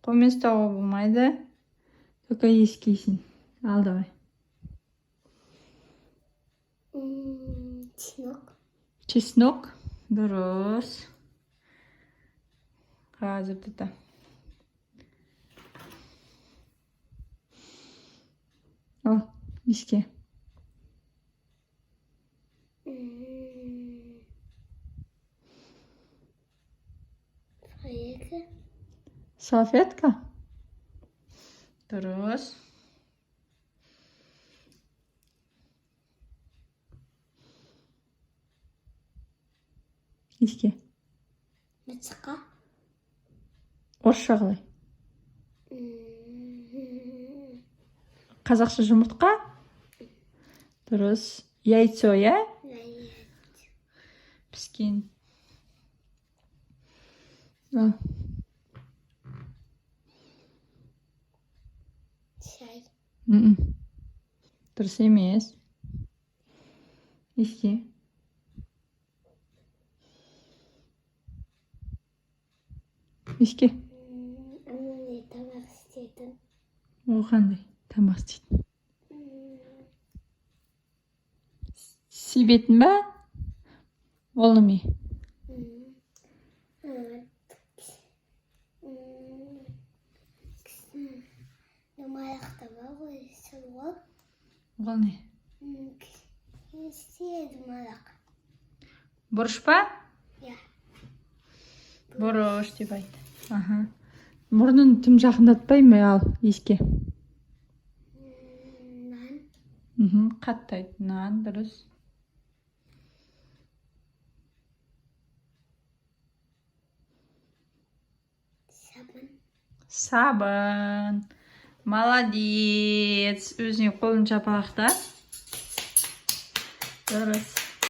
Қолмен ұстауға болмайды. Только иіскейсің. Ал давай. Чеснок. Дұрыс. Қазір тұта. Ал, иіске. Салфетка. Дұрыс. Иіске. Мыцқа. Орысша қалай? Қазақша жұмыртқа? Дұрыс. Яйцо, я? Піскен. Ал. Шай. Дұрыс емес. Иіске. Иіске. Не тамақ істейтін. О, қандай тамақ істейтін. Себетін ба? Ол неме? Домалақта бар ғой, сол ғой. Ол не? Істе домалақ. Бұрыш па? Я. Бұрыш деп айт. Аха. Мұрнын тым жақындатпаймын, ал иіске. Нан. Қатты айт. Нан, дұрыс. Сабын. Сабын. Молодец. Өзіңе қолын жапалақта. Дұрыс.